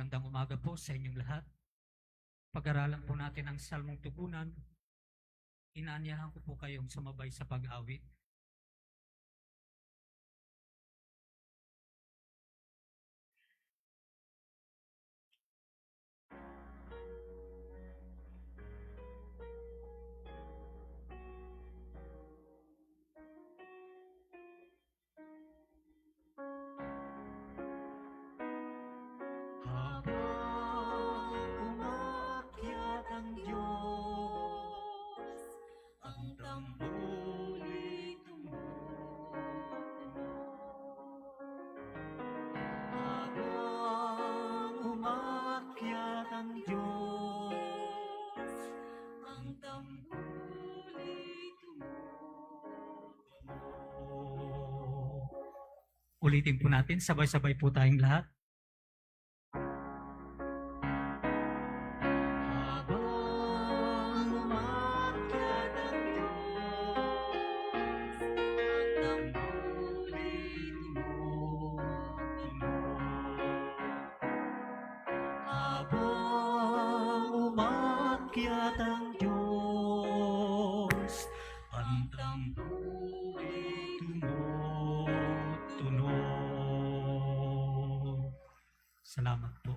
Magandang umaga po sa inyong lahat. Pag-aralan po natin ang Salmong Tugunan. Inaanyahan ko po kayong sumabay sa pag-awit. Habang umakyat ang Diyos, ang tambuli tumutunog. Habang umakyat ang Diyos, ang tambuli tumutunog. Ulitin po natin, sabay-sabay po tayong lahat. Umakyat ang Diyos, ang tambuli tumutunog. Salamat po.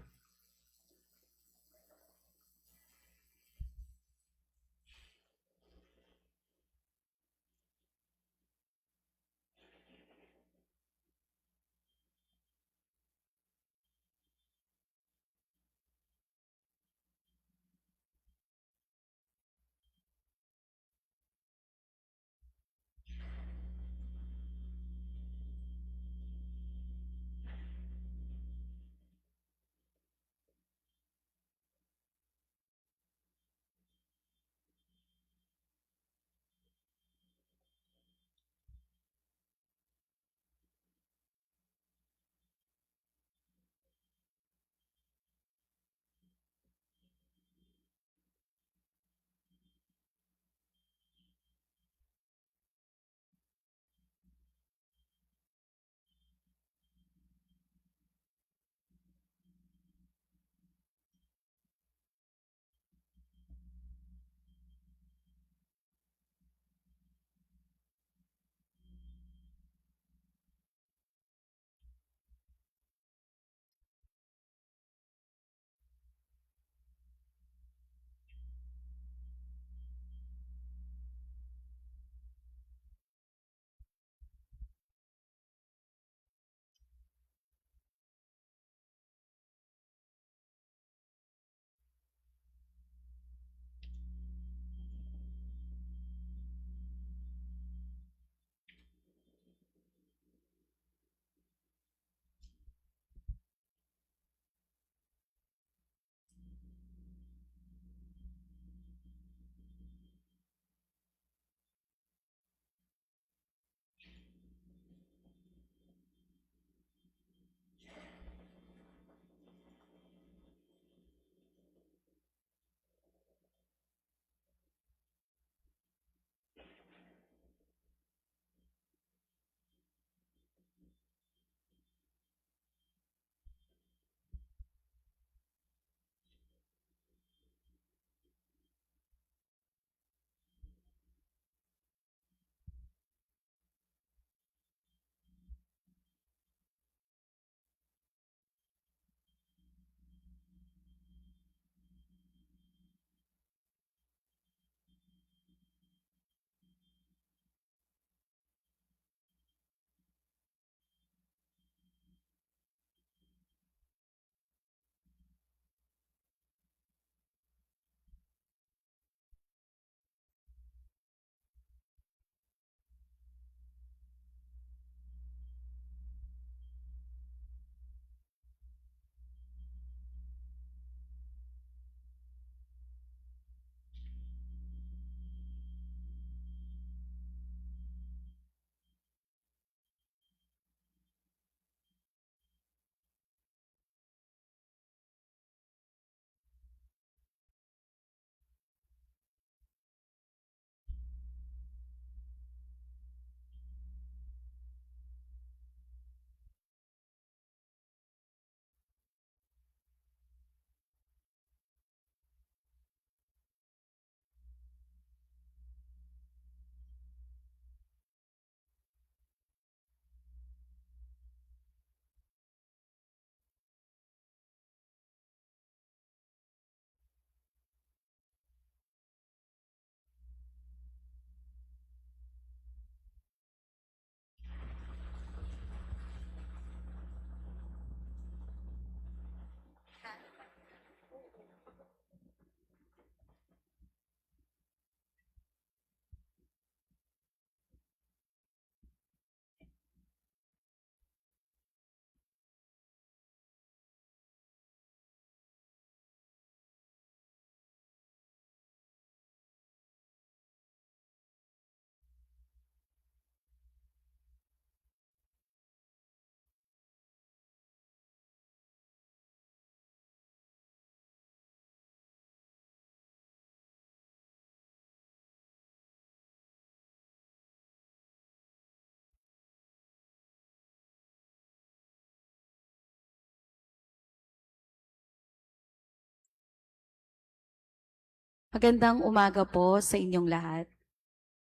Magandang umaga po sa inyong lahat.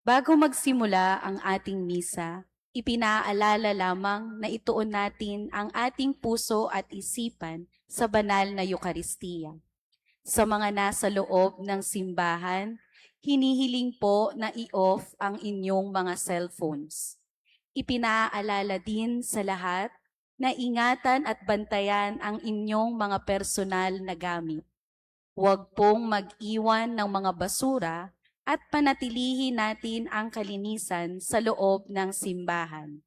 Bago magsimula ang ating misa, ipinaalala lamang na ituon natin ang ating puso at isipan sa banal na Eukaristiya. Sa mga nasa loob ng simbahan, hinihiling po na i-off ang inyong mga cellphones. Ipinaalala din sa lahat na ingatan at bantayan ang inyong mga personal na gamit. Huwag pong mag-iwan ng mga basura at panatilihin natin ang kalinisan sa loob ng simbahan.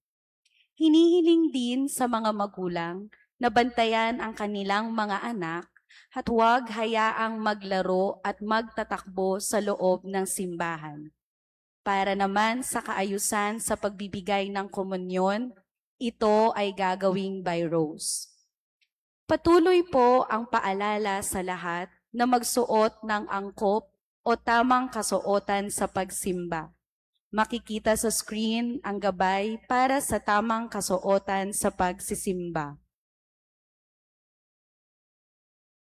Hinihiling din sa mga magulang na bantayan ang kanilang mga anak at huwag hayaang maglaro at magtatakbo sa loob ng simbahan. Para naman sa kaayusan sa pagbibigay ng komunyon, ito ay gagawing by rows. Patuloy po ang paalala sa lahat na magsuot ng angkop o tamang kasuotan sa pagsimba. Makikita sa screen ang gabay para sa tamang kasuotan sa pagsisimba.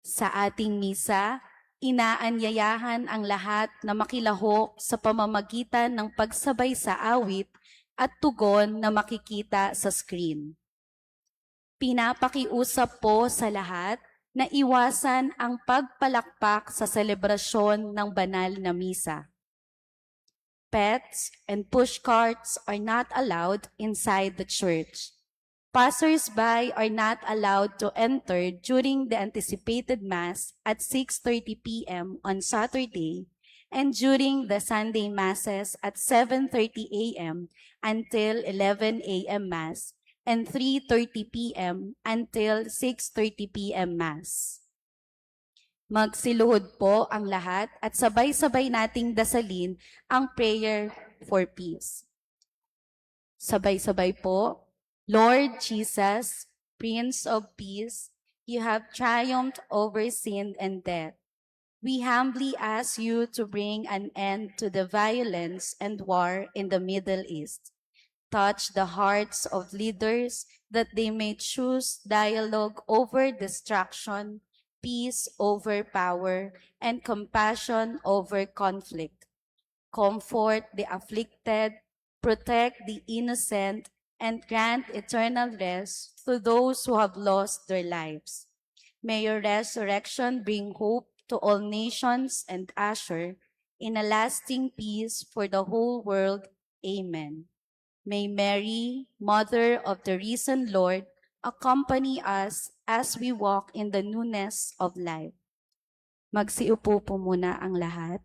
Sa ating misa, inaanyayahan ang lahat na makilahok sa pamamagitan ng pagsabay sa awit at tugon na makikita sa screen. Pinapakiusap po sa lahat na iwasan ang pagpalakpak sa selebrasyon ng banal na misa. Pets and pushcarts are not allowed inside the church. Passers-by are not allowed to enter during the anticipated Mass at 6:30 p.m. on Saturday and during the Sunday Masses at 7:30 a.m. until 11 a.m. Mass and 3:30 p.m. until 6:30 p.m. Mass. Magsiluhod po ang lahat at sabay-sabay nating dasalin ang prayer for peace. Sabay-sabay po. Lord Jesus, Prince of Peace, you have triumphed over sin and death. We humbly ask you to bring an end to the violence and war in the Middle East. Touch the hearts of leaders that they may choose dialogue over destruction, peace over power, and compassion over conflict. Comfort the afflicted, protect the innocent, and grant eternal rest to those who have lost their lives. May your resurrection bring hope to all nations and usher in a lasting peace for the whole world. Amen. May Mary, Mother of the risen Lord, accompany us as we walk in the newness of life. Magsiupo po muna ang lahat.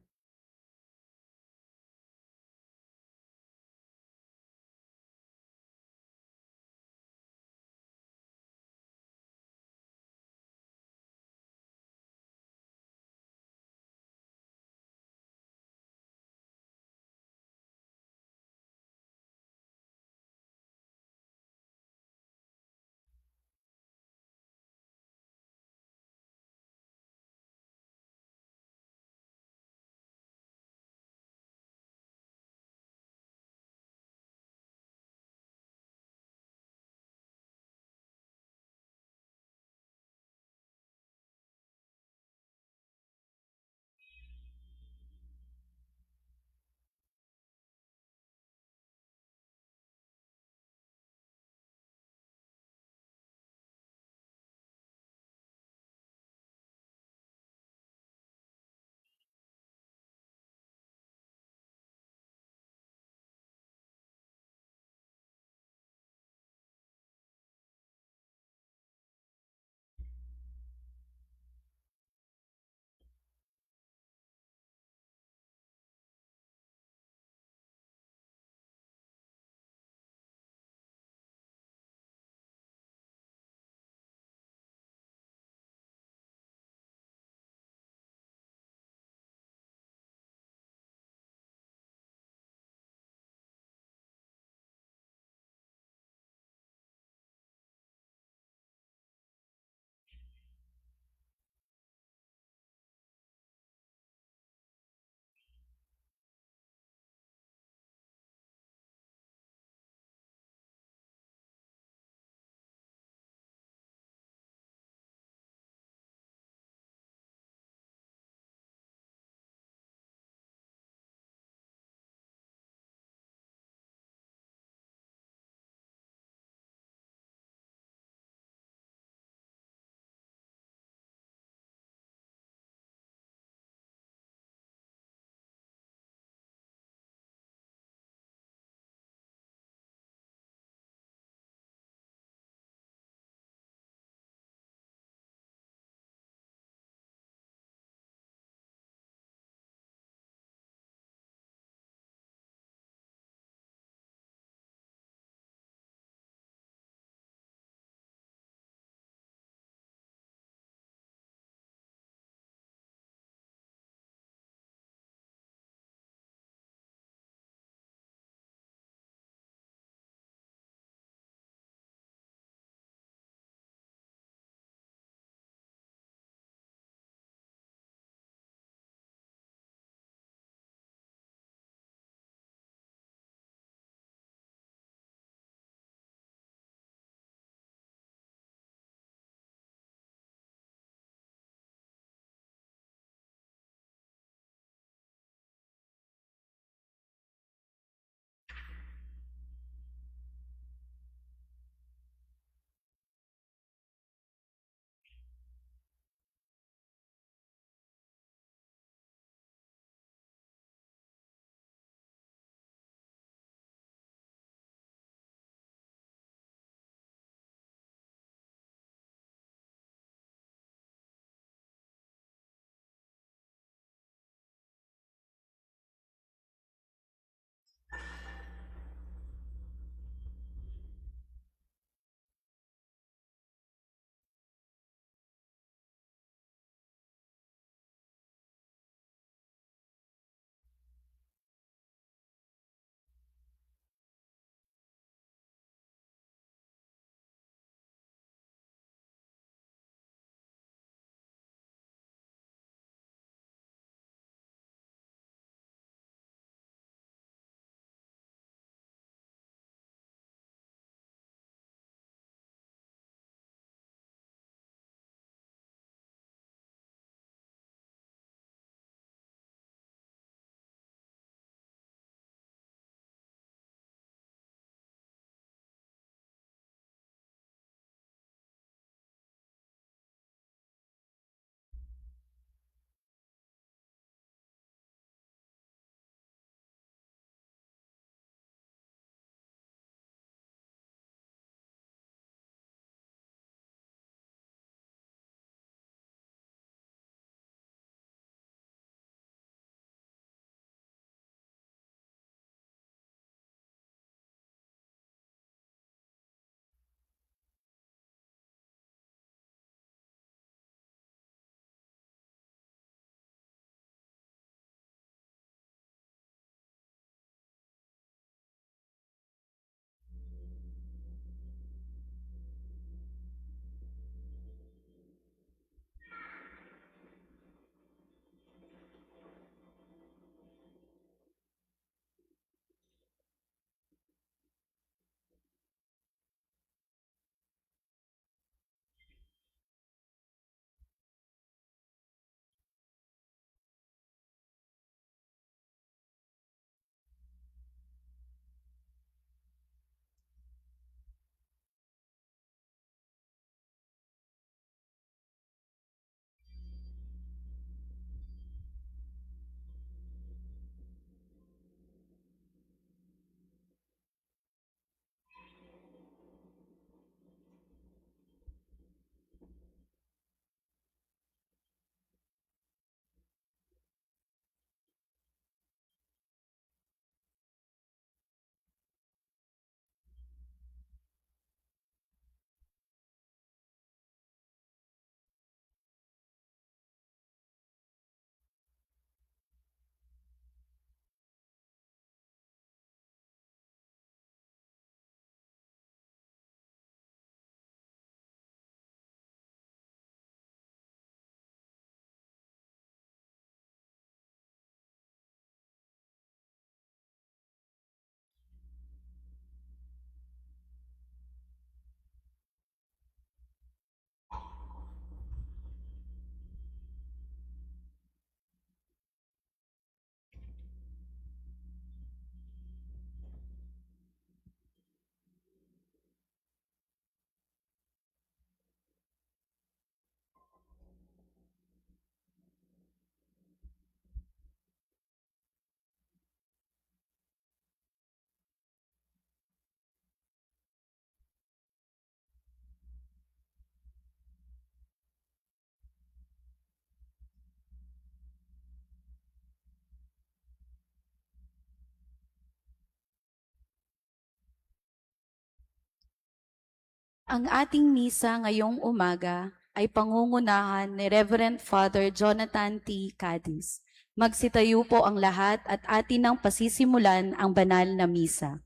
Ang ating misa ngayong umaga ay pangungunahan ni Reverend Father Jonathan T. Cadiz. Magsitayo po ang lahat at atin nang pasisimulan ang banal na misa.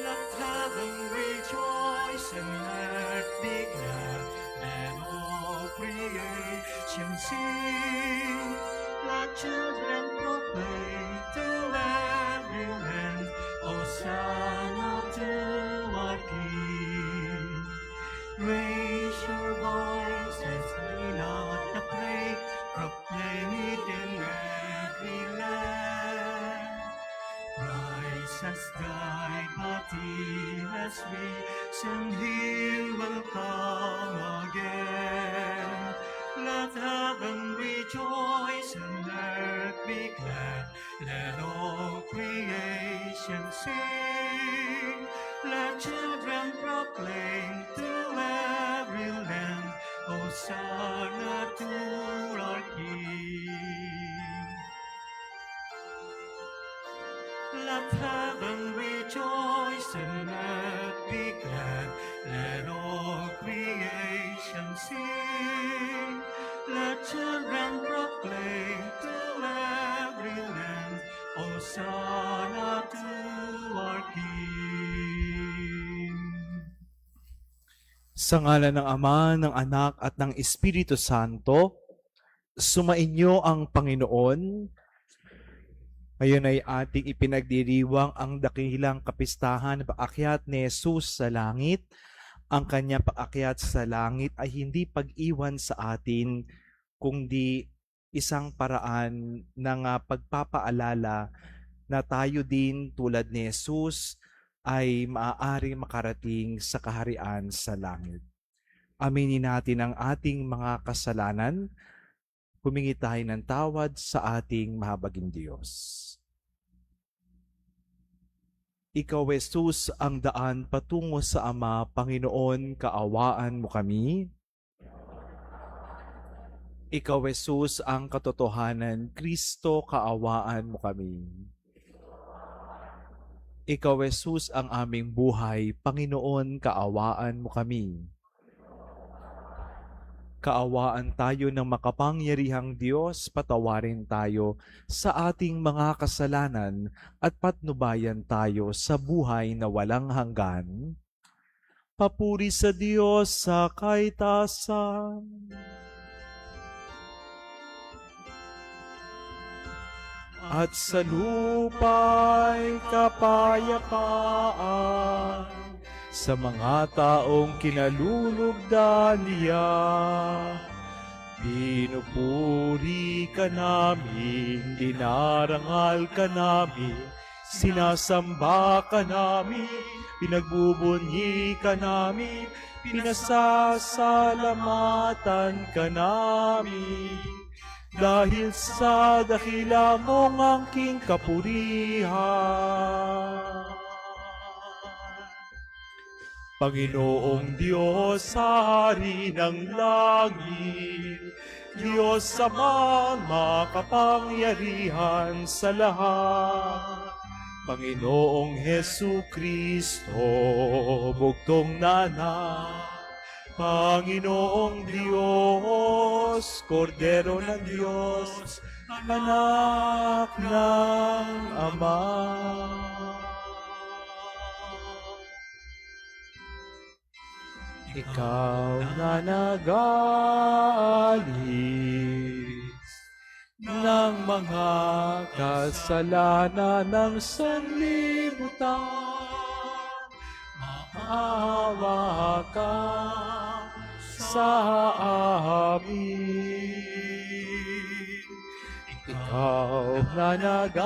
Let heaven rejoice and earth be glad, and all creation sing. Let children proclaim to every land, Hosanna to our King. Raise your voices, lean out the praise, proclaim it in every land. Christ has died, but He has risen, He will come again. Let heaven rejoice and earth be glad, let all creation sing. Let children proclaim to every land, Hosanna to our King. Let heaven rejoice and earth be glad, let all creation sing. Let children proclaim to every land, Hosanna to our King. Sa ngalan ng Ama, ng Anak, at ng Espiritu Santo, sumainyo ang Panginoon. Ngayon ay ating ipinagdiriwang ang dakilang kapistahan ng paakyat ni Jesus sa langit. Ang kanyang paakyat sa langit ay hindi pag-iwan sa atin, kundi isang paraan ng pagpapaalala na tayo din tulad ni Jesus ay maaaring makarating sa kaharian sa langit. Aminin natin ang ating mga kasalanan, humingi tayo ng tawad sa ating mahabaging Diyos. Ikaw, Jesus, ang daan patungo sa Ama. Panginoon, kaawaan mo kami. Ikaw, Jesus, ang katotohanan. Kristo, kaawaan mo kami. Ikaw, Jesus, ang aming buhay. Panginoon, kaawaan mo kami. Kaawaan tayo ng makapangyarihang Diyos, patawarin tayo sa ating mga kasalanan at patnubayan tayo sa buhay na walang hanggan. Papuri sa Diyos sa kaitasan. At sa lupa'y kapayapaan sa mga taong kinalulugdan niya. Pinupuri ka namin, dinarangal ka namin, sinasamba ka namin, pinagbubunyi ka namin, pinasasalamatan ka namin. Dahil sa dakila mong angking kapurihan. Panginoong Diyos, Hari ng langit, Diyos Ama, makapangyarihan sa lahat. Panginoong Hesu Kristo, bugtong nanak. Panginoong Diyos, Kordero ng Diyos, anak ng Ama. Ikaw na nag-aalis ng mga kasalanan ng sanlibutan, maawa ka sa amin. Ikaw na nag-aalis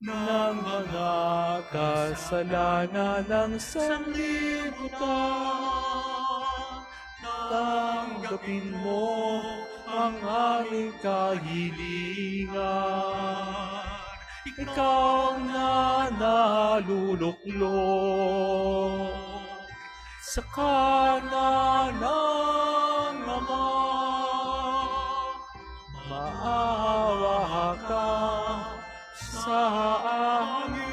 ng mga kasalanan ng sanlibutan, tanggapin mo ang aming kahilingan. Ikaw na naluluklok sa kanan ng Ama, maawa ka sa amin.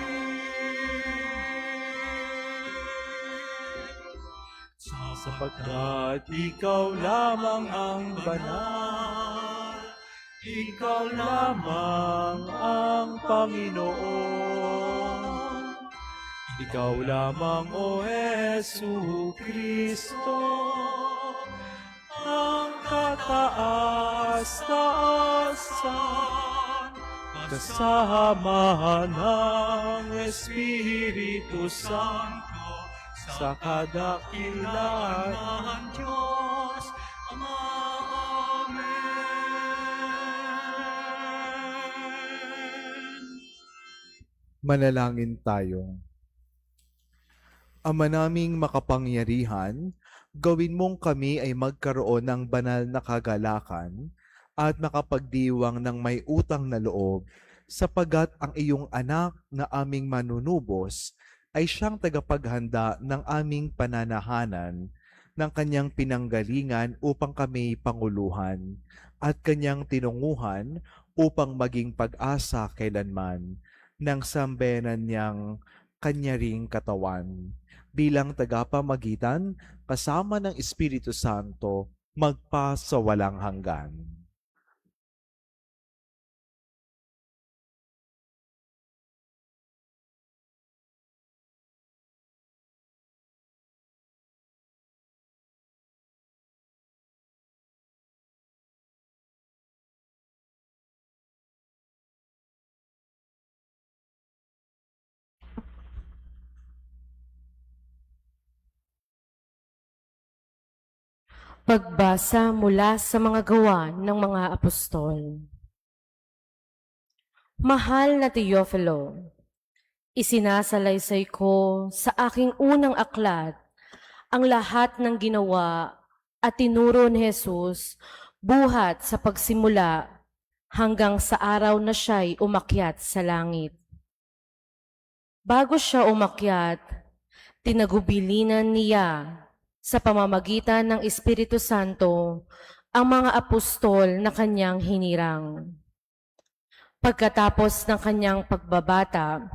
Sapagkat ikaw lamang ang banal, ikaw lamang ang Panginoon. Ikaw lamang, O Jesu Kristo, ang kataas-taasan, kasama ng Espiritu Santo, sa kadakilaan ng Diyos Ama. Amen. Manalangin tayo. Ama naming makapangyarihan, gawin mong kami ay magkaroon ng banal na kagalakan at makapagdiwang ng may utang na loob, sapagat ang iyong anak na aming manunubos ay siyang tagapaghanda ng aming pananahanan ng kanyang pinanggalingan upang kami panguluhan at kanyang tinunguhan upang maging pag-asa kailanman ng sambayanan niyang kanya ring katawan. Bilang tagapamagitan, kasama ng Espiritu Santo, magpa sa walang hanggan. Pagbasa mula sa mga gawa ng mga apostol. Mahal na Teofilo, isinasalaysay ko sa aking unang aklat ang lahat ng ginawa at tinuro ni Jesus buhat sa pagsimula hanggang sa araw na siya'y umakyat sa langit. Bago siya umakyat, tinagubilinan niya sa pamamagitan ng Espiritu Santo ang mga apostol na kanyang hinirang. Pagkatapos ng kanyang pagbabata,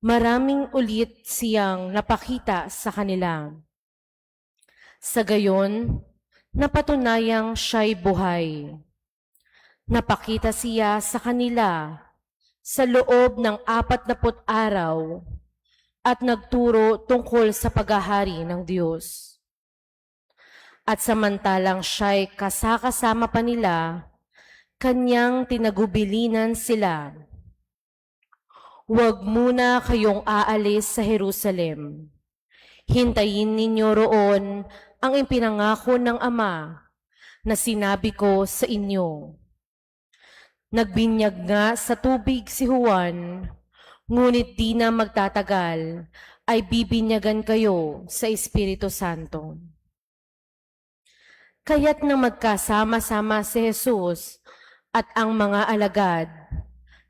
maraming ulit siyang napakita sa kanila. Sa gayon, napatunayang siya'y buhay. Napakita siya sa kanila sa loob ng 40 araw at nagturo tungkol sa paghahari ng Diyos. At samantalang siya'y kasakasama pa nila, kanyang tinagubilinan sila. Huwag muna kayong aalis sa Jerusalem. Hintayin ninyo roon ang ipinangako ng Ama na sinabi ko sa inyo. Nagbinyag nga sa tubig si Juan, ngunit di na magtatagal ay bibinyagan kayo sa Espiritu Santo. Kaya't nang magkasama-sama si Jesus at ang mga alagad,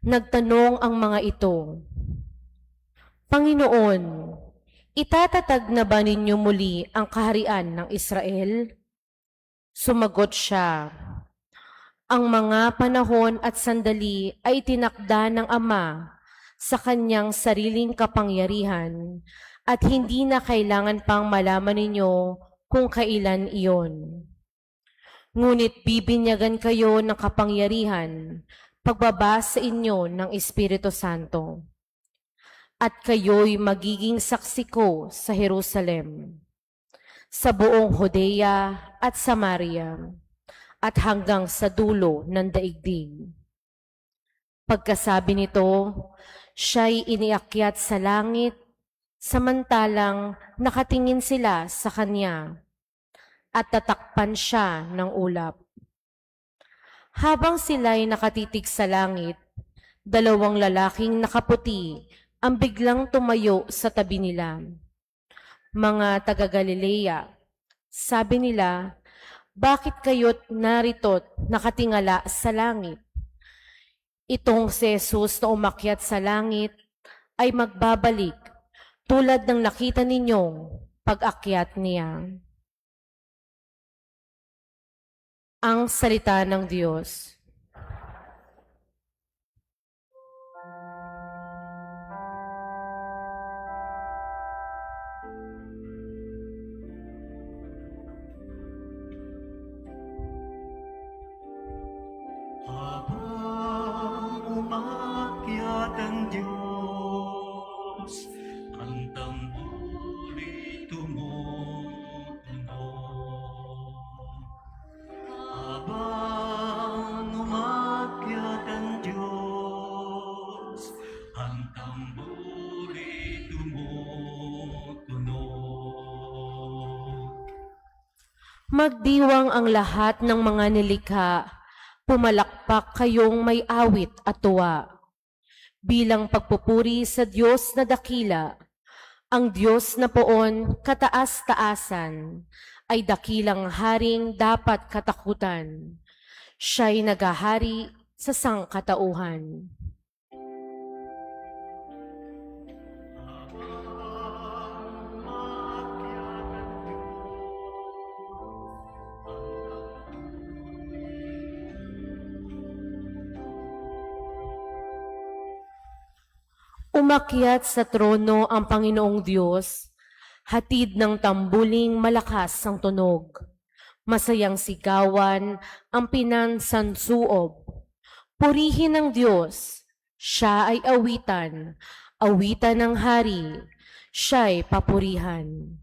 nagtanong ang mga ito, Panginoon, itatatag na ba ninyo muli ang kaharian ng Israel? Sumagot siya, ang mga panahon at sandali ay tinakda ng Ama sa kanyang sariling kapangyarihan at hindi na kailangan pang malaman ninyo kung kailan iyon. Ngunit bibinyagan kayo ng kapangyarihan pagbaba sa inyo ng Espiritu Santo. At kayo'y magiging saksi ko sa Jerusalem, sa buong Judea at Samaria, at hanggang sa dulo ng daigdig. Pagkasabi nito, siya'y iniakyat sa langit, samantalang nakatingin sila sa kanya, at tatakpan siya ng ulap. Habang sila'y nakatitig sa langit, 2 lalaking nakaputi ang biglang tumayo sa tabi nila. Mga taga-Galilea, sabi nila, bakit kayo't narito't nakatingala sa langit? Itong si Jesus na umakyat sa langit ay magbabalik tulad ng nakita ninyong pag-akyat niya. Ang salita ng Diyos. Magdiwang ang lahat ng mga nilikha, pumalakpak kayong may awit at tuwa. Bilang pagpupuri sa Diyos na dakila, ang Diyos na poon kataas-taasan, ay dakilang haring dapat katakutan. Siya'y nagahari sa sangkatauhan. Umakyat sa trono ang Panginoong Diyos, hatid ng tambuling malakas ang tunog. Masayang sigawan ang pinansansuob. Purihin ang Diyos, siya ay awitan, awitan ng hari, siya'y papurihan.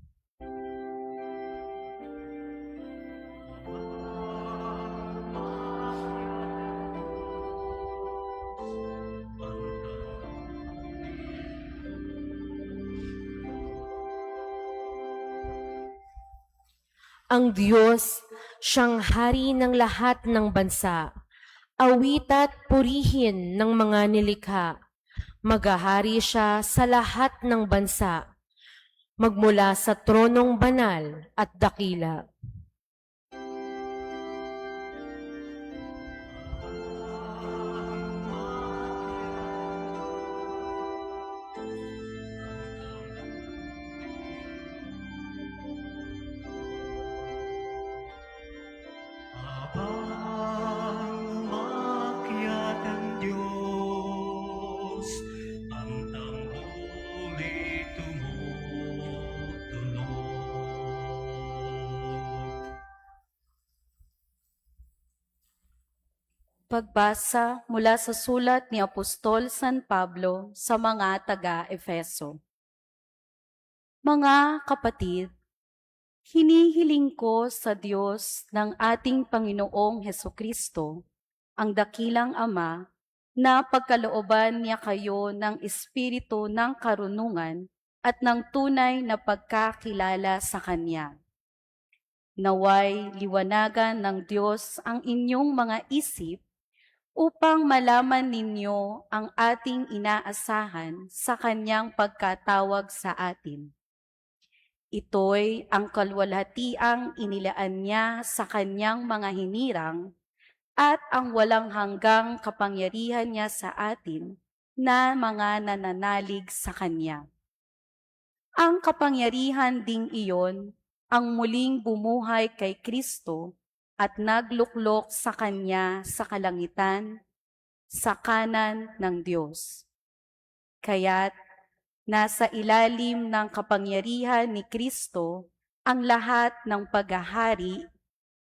Ang Diyos, siyang hari ng lahat ng bansa. Awit at purihin ng mga nilikha. Maghahari siya sa lahat ng bansa. Magmula sa tronong banal at dakila. Habang umakyat ang Diyos, ang tambuli tumutunog. Pagbasa mula sa sulat ni Apostol San Pablo sa mga taga-Efeso. Mga kapatid, hinihiling ko sa Diyos ng ating Panginoong Hesukristo, ang dakilang Ama, na pagkalooban niya kayo ng espiritu ng karunungan at ng tunay na pagkakilala sa Kanya. Naway liwanagan ng Diyos ang inyong mga isip upang malaman ninyo ang ating inaasahan sa Kanyang pagkatawag sa atin. Ito'y ang kalwalhatiang inilaan niya sa Kanyang mga hinirang at ang walang hanggang kapangyarihan niya sa atin na mga nananalig sa Kanya. Ang kapangyarihan ding iyon ang muling bumuhay kay Kristo at nagluklok sa Kanya sa kalangitan, sa kanan ng Diyos. Kaya't nasa ilalim ng kapangyarihan ni Kristo ang lahat ng paghahari,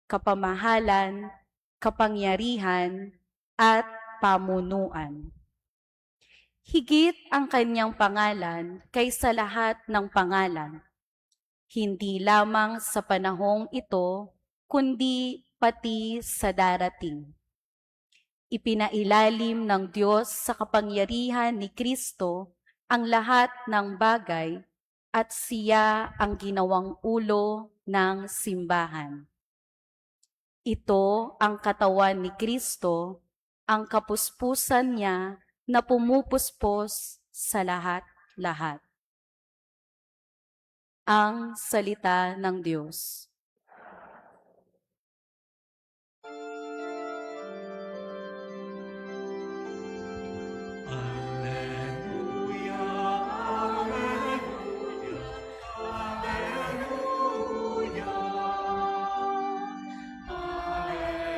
kapamahalan, kapangyarihan, at pamunuan. Higit ang Kanyang pangalan kaysa lahat ng pangalan, hindi lamang sa panahong ito, kundi pati sa darating. Ipinailalim ng Diyos sa kapangyarihan ni Kristo ang lahat ng bagay at siya ang ginawang ulo ng simbahan. Ito ang katawan ni Kristo, ang kapuspusan niya na pumupuspos sa lahat-lahat. Ang salita ng Diyos. Alleluia, alleluia, alleluia,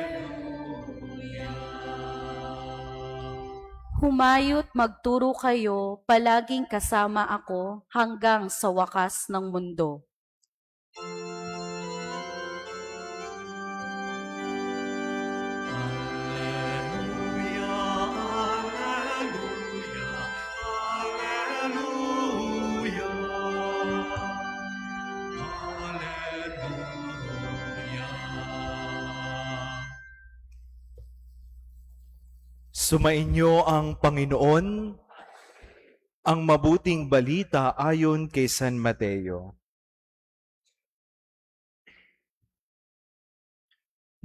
alleluia. Humayo't magturo kayo, palaging kasama ako hanggang sa wakas ng mundo. Alleluia, alleluia, alleluia, alleluia. Sumainyo ang Panginoon, ang mabuting balita ayon kay San Mateo.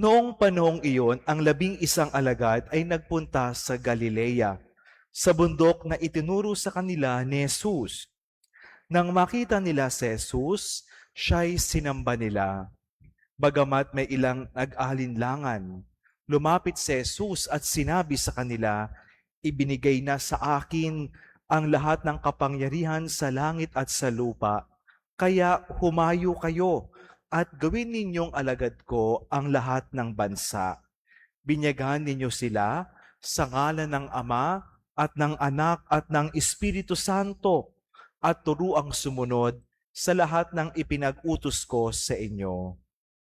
Noong panahong iyon, ang 11 alagad ay nagpunta sa Galilea, sa bundok na itinuro sa kanila ni Jesus. Nang makita nila si Jesus, siya'y sinamba nila. Bagamat may ilang nag-alinlangan, lumapit si Jesus at sinabi sa kanila, "Ibinigay na sa akin ang lahat ng kapangyarihan sa langit at sa lupa. Kaya humayo kayo at gawin ninyong alagad ko ang lahat ng bansa. Binyagan ninyo sila sa ngalan ng Ama at ng Anak at ng Espiritu Santo at turuang sumunod sa lahat ng ipinag-utos ko sa inyo.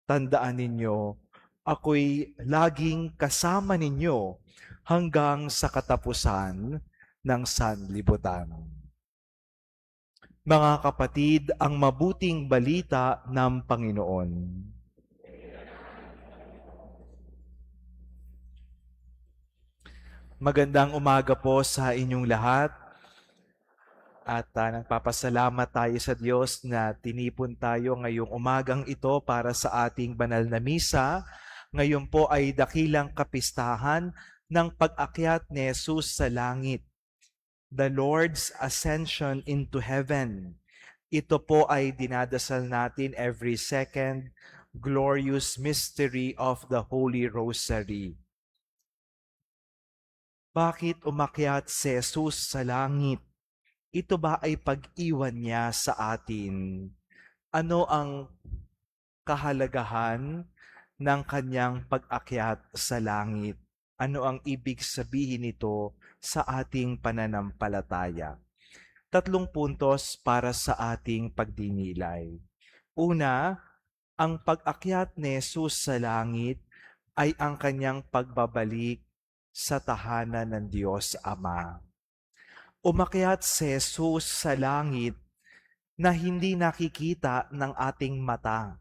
Tandaan ninyo, ako'y laging kasama ninyo hanggang sa katapusan ng sanlibutan." Mga kapatid, ang mabuting balita ng Panginoon. Magandang umaga po sa inyong lahat. At nagpapasalamat tayo sa Diyos na tinipon tayo ngayong umagang ito para sa ating banal na misa. Ngayon po ay dakilang kapistahan ng pag-akyat ni Jesus sa langit. The Lord's Ascension into Heaven. Ito po ay dinadasal natin every second glorious mystery of the Holy Rosary. Bakit umakyat si Jesus sa langit? Ito ba ay pag-iwan niya sa atin? Ano ang kahalagahan ng kanyang pag-akyat sa langit? Ano ang ibig sabihin nito sa ating pananampalataya? 3 puntos para sa ating pagdinilay. Una, ang pag-akyat ni Jesus sa langit ay ang kanyang pagbabalik sa tahanan ng Diyos Ama. Umakyat si Jesus sa langit na hindi nakikita ng ating mata.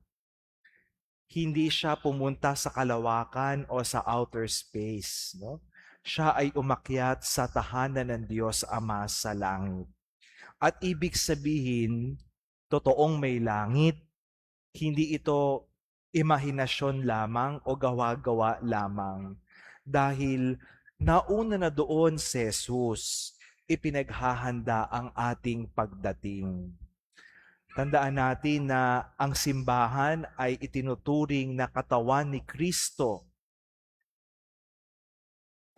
Hindi siya pumunta sa kalawakan o sa outer space. No? Siya ay umakyat sa tahanan ng Diyos Ama sa langit. At ibig sabihin, totoong may langit, hindi ito imahinasyon lamang o gawa-gawa lamang. Dahil nauna na doon si Jesus, ipinaghahanda ang ating pagdating. Tandaan natin na ang simbahan ay itinuturing na katawan ni Kristo.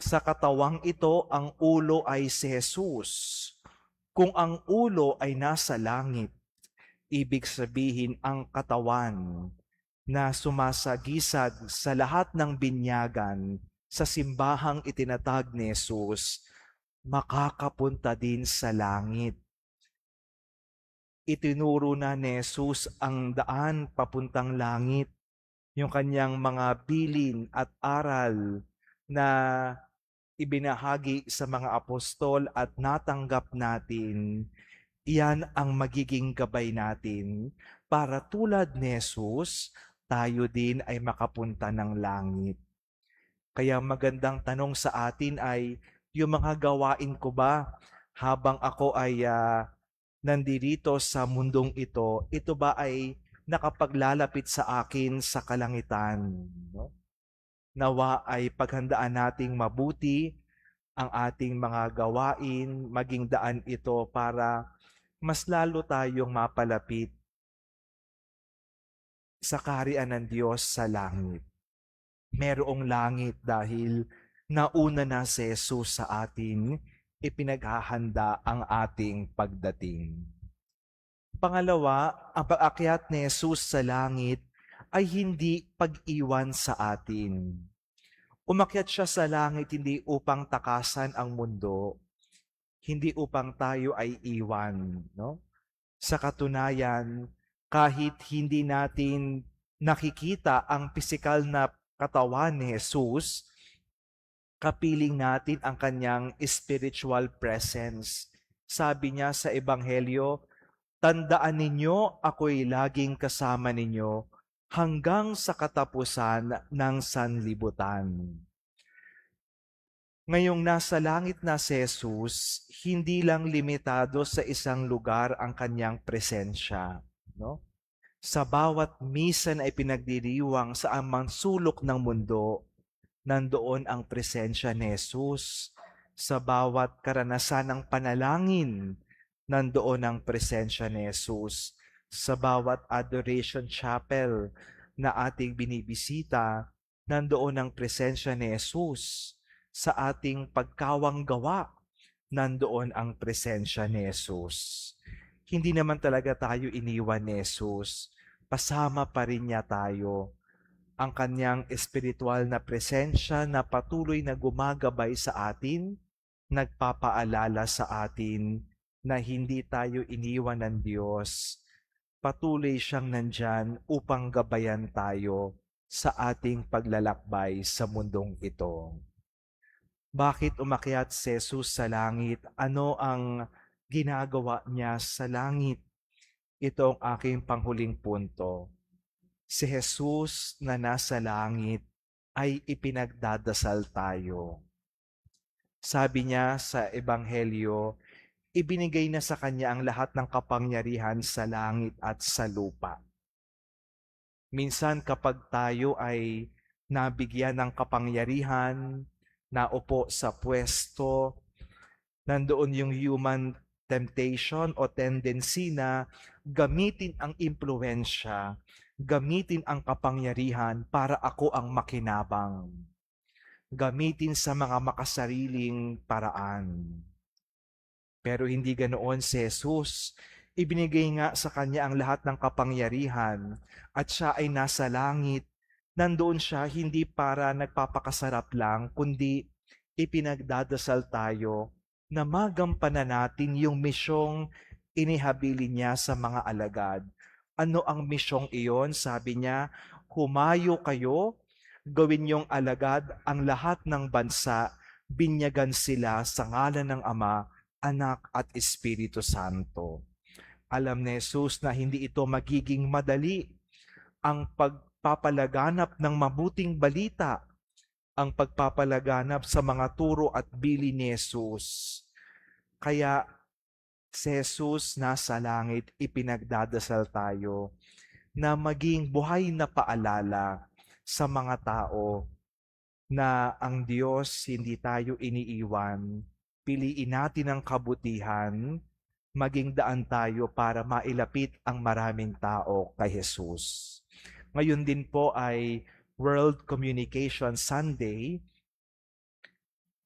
Sa katawang ito, ang ulo ay si Jesus. Kung ang ulo ay nasa langit, ibig sabihin ang katawan na sumasagisag sa lahat ng binyagan sa simbahang itinatag ni Jesus, makakapunta din sa langit. Itinuro na ni Jesus ang daan papuntang langit, yung kanyang mga bilin at aral na ibinahagi sa mga apostol at natanggap natin. Iyan ang magiging gabay natin para tulad ni Jesus, tayo din ay makapunta ng langit. Kaya magandang tanong sa atin ay, yung mga gawain ko ba habang ako ay nandirito sa mundong ito ba ay nakapaglalapit sa akin sa kalangitan? No? Nawa ay paghandaan nating mabuti ang ating mga gawain, maging daan ito para mas lalo tayong mapalapit sa kaharian ng Diyos sa langit. Merong langit dahil nauna na si Jesus sa atin, ipinaghahanda ang ating pagdating. Pangalawa, ang pag-akyat ni Jesus sa langit ay hindi pag-iwan sa atin. Umakyat siya sa langit hindi upang takasan ang mundo, hindi upang tayo ay iwan. No? Sa katunayan, kahit hindi natin nakikita ang pisikal na katawan ni Jesus, kapiling natin ang kanyang spiritual presence. Sabi niya sa Ebanghelyo, "Tandaan ninyo, ako'y laging kasama ninyo hanggang sa katapusan ng sanlibutan." Ngayong nasa langit na si Jesus, hindi lang limitado sa isang lugar ang kanyang presensya. No? Sa bawat misa na ipinagdiriwang sa amang sulok ng mundo, nandoon ang presensya ni Jesus. Sa bawat karanasan ng panalangin, nandoon ang presensya ni Jesus. Sa bawat adoration chapel na ating binibisita, nandoon ang presensya ni Jesus. Sa ating pagkawang gawa, nandoon ang presensya ni Jesus. Hindi naman talaga tayo iniwan ni Jesus. Pasama pa rin niya tayo. Ang kanyang espiritual na presensya na patuloy na gumagabay sa atin, nagpapaalala sa atin na hindi tayo iniwan ng Diyos. Patuloy siyang nandyan upang gabayan tayo sa ating paglalakbay sa mundong ito. Bakit umakyat si Jesus sa langit? Ano ang ginagawa niya sa langit? Ito ang aking panghuling punto. Si Jesus na nasa langit ay ipinagdadasal tayo. Sabi niya sa Ebanghelyo, ibinigay na sa kanya ang lahat ng kapangyarihan sa langit at sa lupa. Minsan kapag tayo ay nabigyan ng kapangyarihan, naupo sa pwesto, nandoon yung human temptation o tendency na gamitin ang impluensya, gamitin ang kapangyarihan para ako ang makinabang. Gamitin sa mga makasariling paraan. Pero hindi ganoon si Jesus. Ibinigay nga sa kanya ang lahat ng kapangyarihan at siya ay nasa langit. Nandoon siya hindi para nagpapakasarap lang, kundi ipinagdadasal tayo na magampanan natin yung misyong inihabilin niya sa mga alagad. Ano ang misyong iyon? Sabi niya, humayo kayo, gawin niyong alagad ang lahat ng bansa, binyagan sila sa ngalan ng Ama, Anak at Espiritu Santo. Alam ni Jesus na hindi ito magiging madali. Ang pagpapalaganap ng mabuting balita, ang pagpapalaganap sa mga turo at bili ni Jesus. Kaya si Jesus nasa langit, ipinagdadasal tayo na maging buhay na paalala sa mga tao na ang Diyos hindi tayo iniiwan. Piliin natin ang kabutihan, maging daan tayo para mailapit ang maraming tao kay Jesus. Ngayon din po ay World Communication Sunday.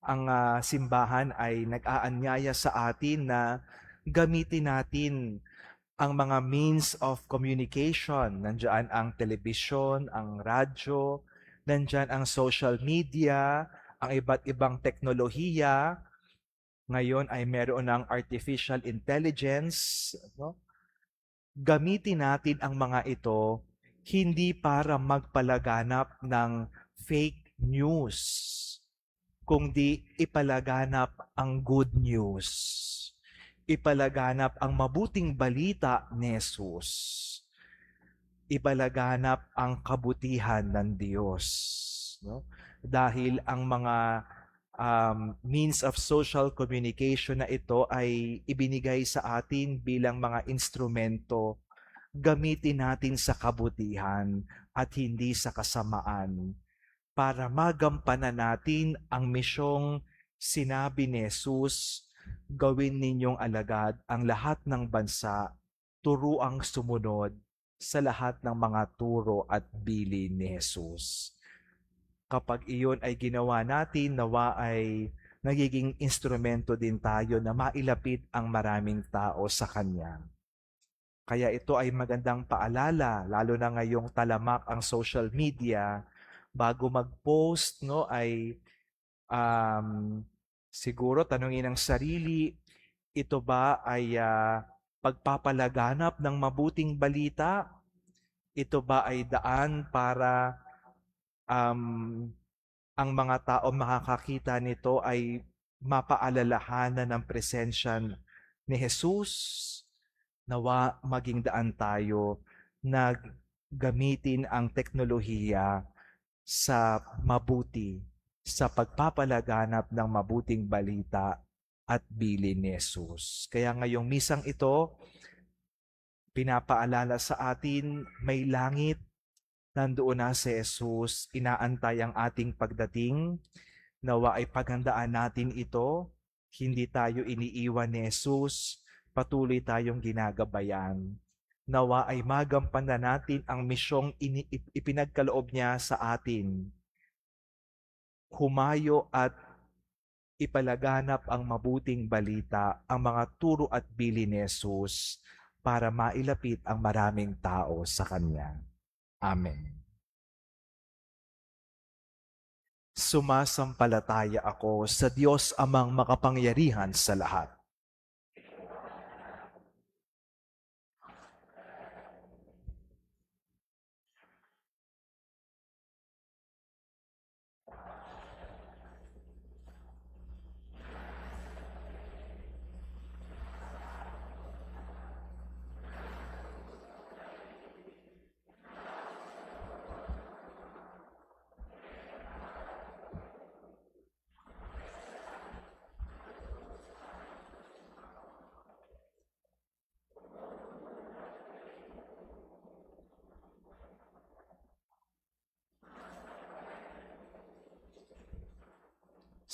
Ang simbahan ay nag-aanyaya sa atin na gamitin natin ang mga means of communication. Nandiyan ang telebisyon, ang radyo, nandiyan ang social media, ang iba't ibang teknolohiya. Ngayon ay meron ng artificial intelligence. No? Gamitin natin ang mga ito hindi para magpalaganap ng fake news, kundi ipalaganap ang good news. Ipalaganap ang mabuting balita ni Jesus. Ipalaganap ang kabutihan ng Diyos. No? Dahil ang mga means of social communication na ito ay ibinigay sa atin bilang mga instrumento, gamitin natin sa kabutihan at hindi sa kasamaan para magampanan natin ang misyong sinabi ni Jesus, gawin ninyong alagad ang lahat ng bansa, turuang sumunod sa lahat ng mga turo at bili ni Jesus. Kapag iyon ay ginawa natin, nawa ay nagiging instrumento din tayo na mailapit ang maraming tao sa Kanya. Kaya ito ay magandang paalala, lalo na ngayong talamak ang social media, bago mag-post, no, ay siguro tanungin ang sarili, ito ba ay pagpapalaganap ng mabuting balita? Ito ba ay daan para ang mga tao makakakita nito ay mapaalalahanan ng presensya ni Jesus? Nawa maging daan tayo na gamitin ang teknolohiya sa mabuti, sa pagpapalaganap ng mabuting balita at bilin ni Jesus. Kaya ngayong misang ito, Pinapaalala sa atin, may langit, nandoon na si Jesus, inaantay ang ating pagdating. Nawa ay paghandaan natin ito, hindi tayo iniiwan ni Jesus, patuloy tayong ginagabayan. Nawa ay magampanan natin ang misyong ipinagkaloob niya sa atin. Humayo at ipalaganap ang mabuting balita, ang mga turo at bili ni Jesus para mailapit ang maraming tao sa Kanya. Amen. Sumasampalataya ako sa Diyos amang makapangyarihan sa lahat.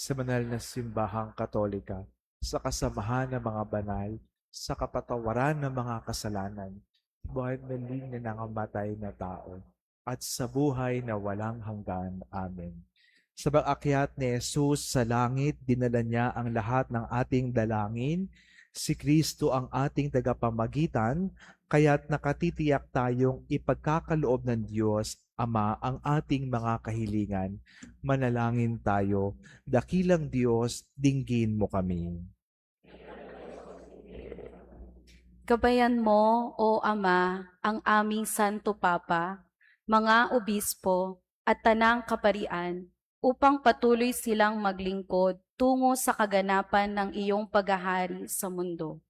Sa banal na simbahang Katolika, sa kasamahan ng mga banal, sa kapatawaran ng mga kasalanan, buhay maling na nangamatay na tao, at sa buhay na walang hanggan. Amen. Sa pag-akyat ni Jesus sa langit, dinala niya ang lahat ng ating dalangin. Si Kristo ang ating tagapamagitan, kaya't nakatitiyak tayong ipagkakaloob ng Diyos Ama ang ating mga kahilingan. Manalangin tayo. Dakilang Diyos, dinggin mo kami. Gabayan mo, O Ama, ang aming Santo Papa, mga obispo at tanang kaparian, upang patuloy silang maglingkod tungo sa kaganapan ng iyong paghahari sa mundo.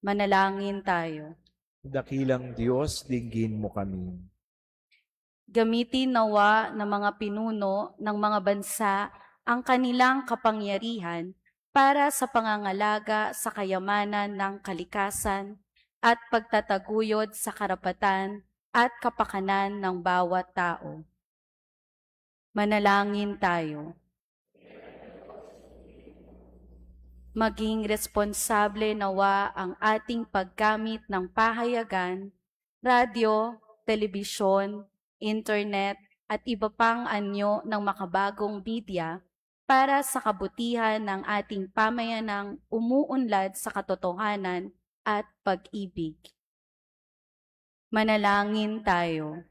Manalangin tayo. Dakilang Diyos, dinggin mo kami. Gamitin nawa ng mga pinuno ng mga bansa ang kanilang kapangyarihan para sa pangangalaga sa kayamanan ng kalikasan at pagtataguyod sa karapatan at kapakanan ng bawat tao. Manalangin tayo. Maging responsable nawa ang ating paggamit ng pahayagan, radyo, telebisyon, internet at iba pang anyo ng makabagong media para sa kabutihan ng ating pamayanang umuunlad sa katotohanan at pag-ibig. Manalangin tayo.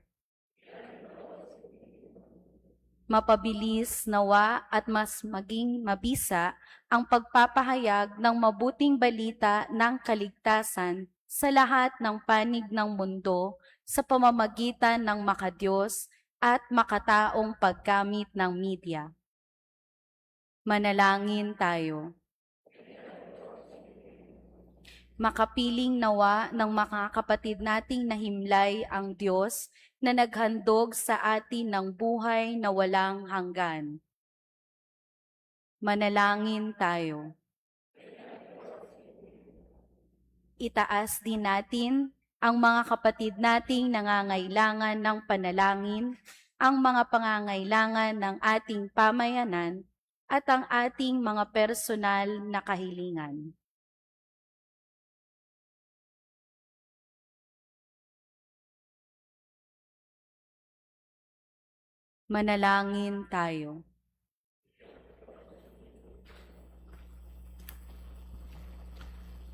Mapabilis nawa at mas maging mabisa ang pagpapahayag ng mabuting balita ng kaligtasan sa lahat ng panig ng mundo sa pamamagitan ng makadiyos at makataong paggamit ng media. Manalangin tayo. Makapiling nawa ng mga kapatid nating nahimlay ang Diyos na naghandog sa atin ng buhay na walang hanggan. Manalangin tayo. Itaas din natin ang mga kapatid nating nangangailangan ng panalangin, ang mga pangangailangan ng ating pamayanan, at ang ating mga personal na kahilingan. Manalangin tayo.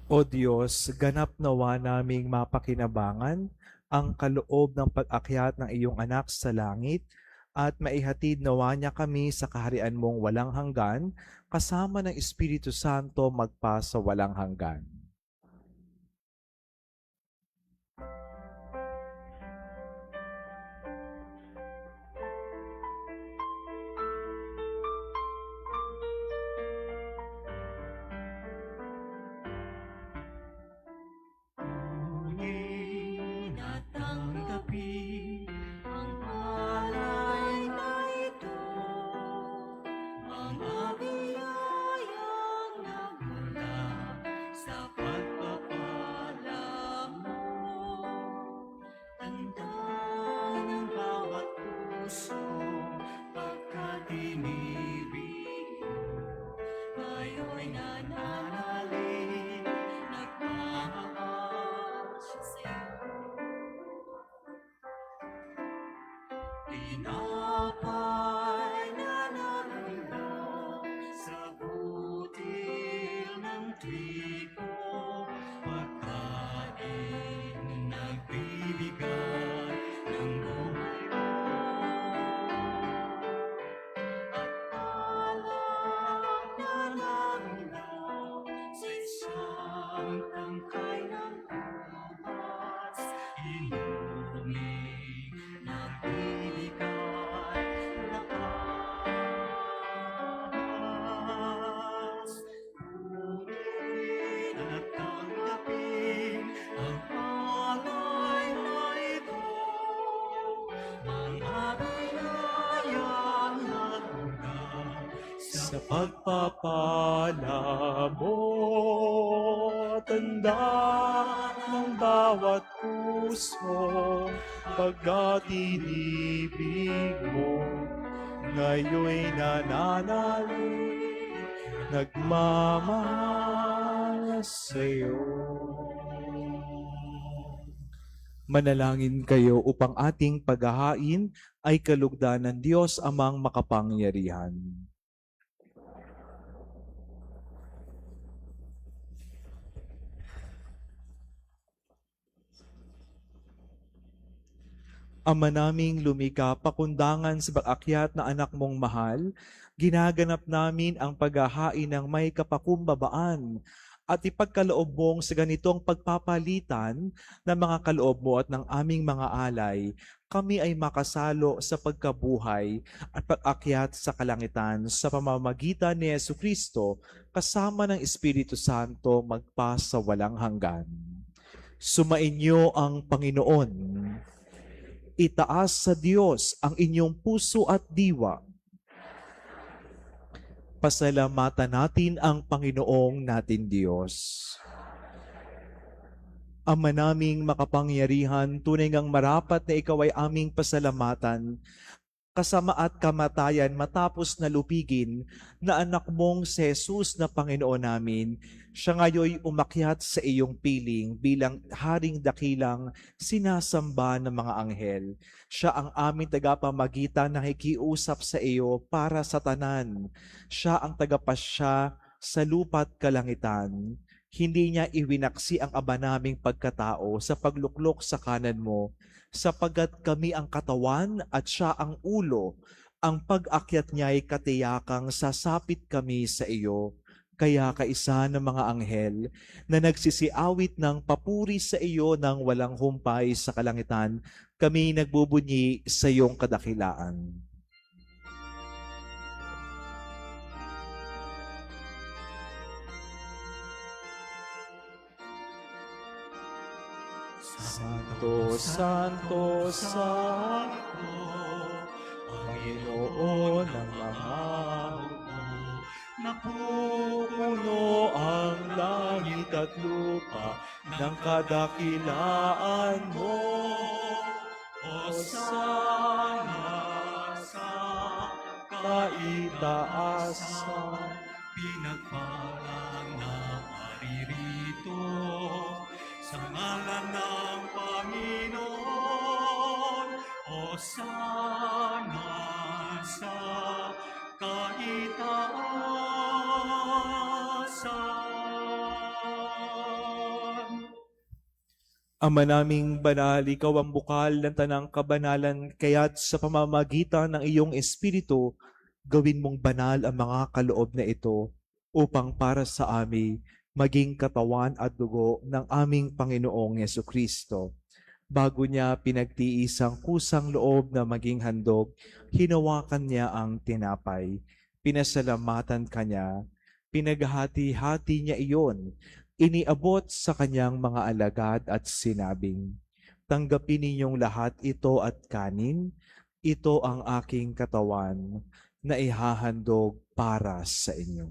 O Diyos, ganap nawa naming mapakinabangan ang kaloob ng pag-akyat ng iyong anak sa langit at maihatid nawa niya kami sa kaharian mong walang hanggan kasama ng Espiritu Santo magpa sa walang hanggan. Ngunit natanggapin ang alay na ito, mga biyayang nagmula sa ngayon nananalig, nagmamahal sa'yo. Tinapay na nalulong sa butil ng trigo, pagkain nagbibigay ng buhay mo. At alak na nalulong sa isang tangkay ng ubas, inumig nagbibigay lakas. Ngunit natanggapin ang alay na ito, mga biyayang nagmula Sa pagpapala mo, tanda ng bawat puso, pagkat inibig mo, ngayon'y nananalig, nagmamahal sa'yo. Manalangin kayo upang ating paghahain ay kalugdan ng Diyos amang makapangyarihan. Ama naming lumika, pakundangan sa pag-akyat na anak mong mahal, ginaganap namin ang paghahain ng may kapakumbabaan at ipagkaloob mong sa ganitong pagpapalitan ng mga kaloob mo at ng aming mga alay, kami ay makasalo sa pagkabuhay at pag-akyat sa kalangitan sa pamamagitan ni Jesucristo kasama ng Espiritu Santo magpa sa walang hanggan. Sumainyo ang Panginoon. Itaas sa Diyos ang inyong puso at diwa. Pasalamatan natin ang Panginoong natin Diyos. Ama naming makapangyarihan, tunay ngang marapat na ikaw ay aming pasalamatan, kasama at kamatayan matapos na lupigin na anak mong si Jesus na Panginoon namin. Siya ngayon umakyat sa iyong piling bilang haring dakilang sinasamba ng mga anghel. Siya ang aming tagapamagitan na nakikiusap sa iyo para sa tanan. Siya ang tagapasya sa lupa't kalangitan. Hindi niya iwinaksi ang aba naming pagkatao sa pagluklok sa kanan mo, sapagkat kami ang katawan at siya ang ulo. Ang pag-akyat niya ay katiyakang sasapit kami sa iyo. Kaya kaisa ng mga anghel na nagsisiawit ng papuri sa iyo ng walang humpay sa kalangitan, kami nagbubunyi sa iyong kadakilaan. Santo, Santo, Santo, Panginoon ng mga hukbo, napupuno ang langit at lupa ng kadakilaan mo. Hosana sa kaitaasan, pinagpalang na paririto sa ngalan ng Panginoon. Hosana sa kaitaasan. Ama naming banal, ikaw ang bukal ng tanang kabanalan, kaya't sa pamamagitan ng iyong Espiritu, gawin mong banal ang mga kaloob na ito upang para sa amin maging katawan at dugo ng aming Panginoong Jesucristo. Bago niya pinagtiis ang kusang loob na maging handog, hinawakan niya ang tinapay, pinasalamatan kanya, pinaghati-hati niya iyon, iniabot sa kanyang mga alagad at sinabing, "Tanggapin ninyong lahat ito at kanin, ito ang aking katawan na ihahandog para sa inyo."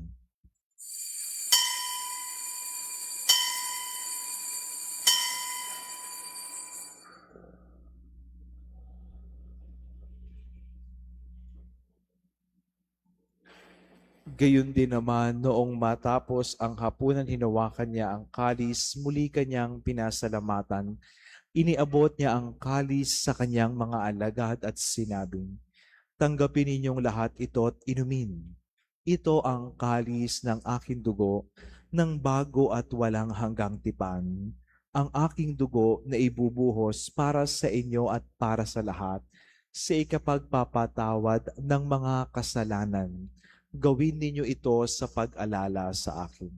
Gayon din naman, noong matapos ang hapunan hinawakan niya ang kalis, muli kanyang pinasalamatan. Iniabot niya ang kalis sa kanyang mga alagad at sinabing, "Tanggapin ninyong lahat ito at inumin. Ito ang kalis ng aking dugo, ng bago at walang hanggang tipan. Ang aking dugo na ibubuhos para sa inyo at para sa lahat, sa ikapagpapatawad ng mga kasalanan. Gawin ninyo ito sa pag-alala sa akin."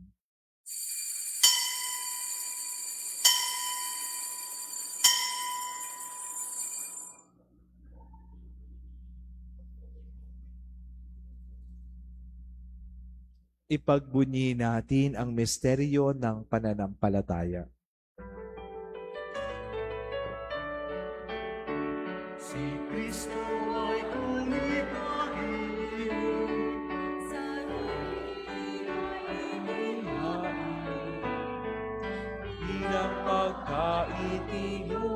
Ipagbunyi natin ang misteryo ng pananampalataya. Si Kristo ay kumitahin sa Bilang pagkaitinulo,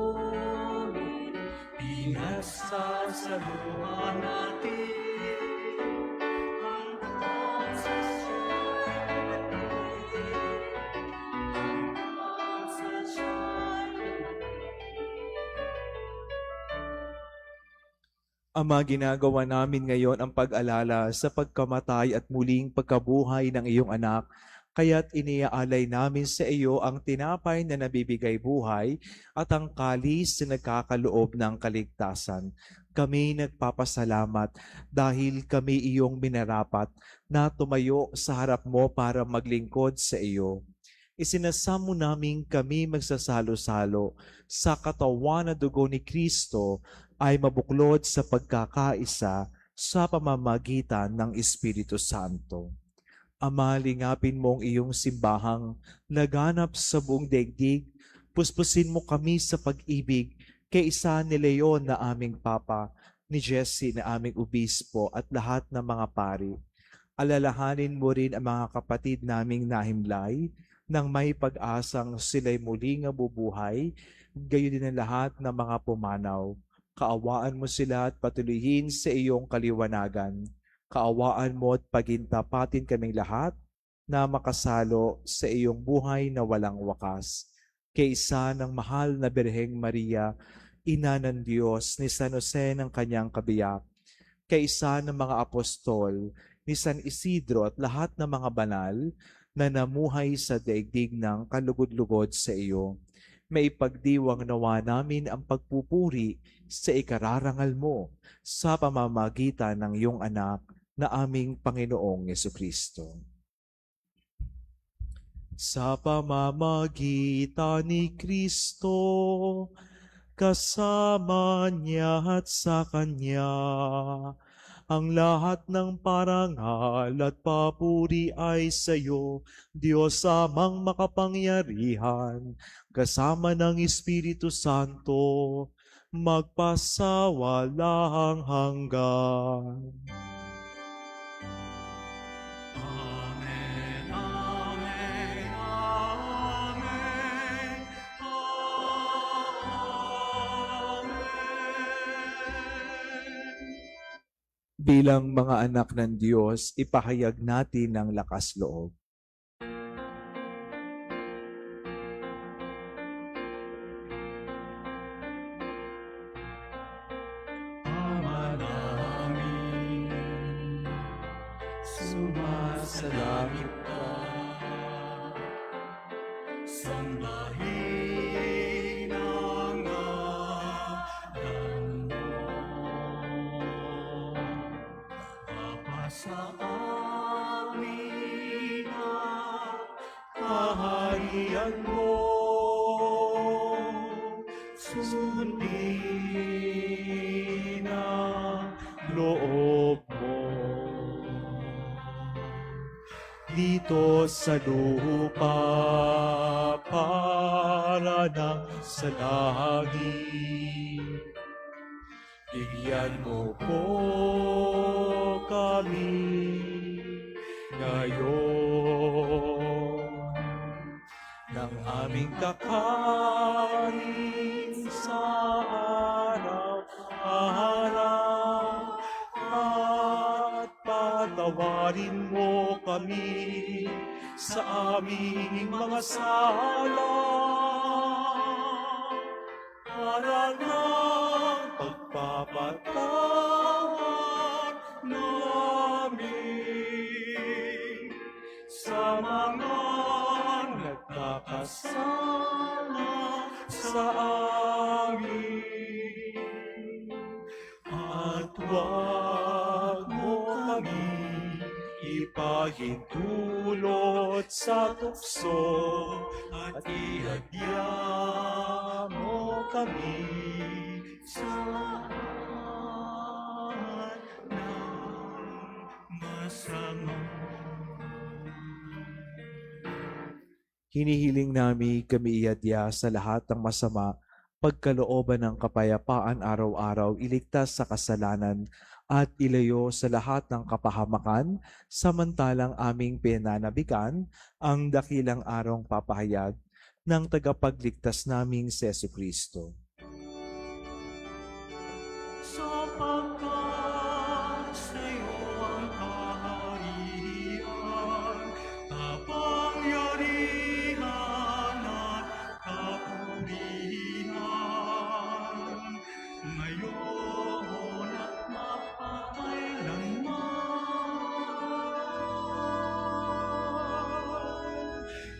pinasasaluhan natin ang Ama, ginagawa namin ngayon ang pag-alala sa pagkamatay at muling pagkabuhay ng iyong anak, kaya't iniaalay namin sa iyo ang tinapay na nabibigay buhay at ang kalis na nagkakaloob ng kaligtasan. Kami nagpapasalamat dahil kami iyong minarapat na tumayo sa harap mo para maglingkod sa iyo. Isinasamo namin kami magsasalo-salo sa katawan na dugo ni Kristo ay mabuklod sa pagkakaisa sa pamamagitan ng Espiritu Santo. Ama, lingapin mo ang iyong simbahang laganap sa buong daigdig, puspusin mo kami sa pag-ibig kay isa ni Leon na aming Papa, ni Jesse na aming Obispo at lahat ng mga pari. Alalahanin mo rin ang mga kapatid naming nahimlay nang may pag-asang sila'y muling nabubuhay, gayon din ang lahat ng mga pumanaw. Kaawaan mo sila at patuloyin sa iyong kaliwanagan. Kaawaan mo at pagintapatin kaming lahat na makasalo sa iyong buhay na walang wakas. Kaysa ng mahal na Birheng Maria, Ina ng Diyos, ni San Jose ng kanyang kabiyak, kaysa ng mga apostol, ni San Isidro at lahat ng mga banal na namuhay sa daigdig ng kalugod-lugod sa iyo. May pagdiwang nawa namin ang pagpupuri sa ikararangal mo sa pamamagitan ng iyong anak na aming Panginoong Jesucristo. Sa pamamagitan ni Kristo, kasama niya at sa Kanya, ang lahat ng parangal at papuri ay sa iyo, Diyos Amang makapangyarihan, kasama ng Espiritu Santo, magpasawalang hanggan. Amen, amen, amen, amen. Bilang mga anak ng Diyos, ipahayag natin ang lakas loob. Ama namin, sumasalangit ka, sambahin ang ngalan mo. Mapasa amin ang kaharian mo, sundin ang Loob mo dito sa lupa para ng sa langit. Bigyan mo po kami ngayon ng aming kakanin sa araw-araw at patawarin mo kami sa aming mga sala. Para ng pagpapatawad namin sa mga nagkakasala sa amin. At huwag mo kami ipahintulot sa tukso at ihadya mo kami sa lahat ng masama. Hinihiling namin kami iadya sa lahat ng masama, pagkalooban ng kapayapaan araw-araw, iligtas sa kasalanan at ilayo sa lahat ng kapahamakan, samantalang aming pinanabikan ang dakilang arong papahayag ng tagapagligtas naming si Jesucristo. Sapagkat sa'yo ang kaharian, kapangyarihan at kapurihan, ngayon at magpakailanman.